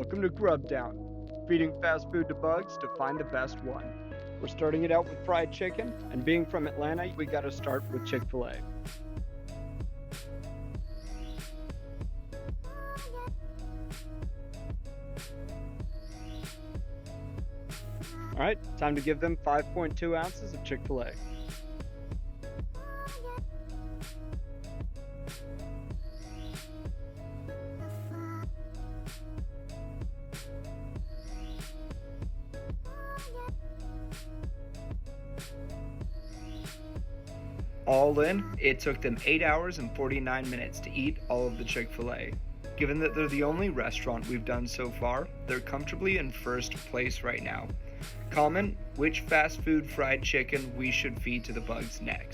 Welcome to Grub Down, feeding fast food to bugs to find the best one. We're starting it out with fried chicken, and being from Atlanta, we gotta start with Chick-Fil-A. Alright, time to give them 5.2 ounces of Chick-fil-A. All in, it took them 8 hours and 49 minutes to eat all of the Chick-fil-A. Given that they're the only restaurant we've done so far, they're comfortably in first place right now. Comment which fast food fried chicken we should feed to the bugs next.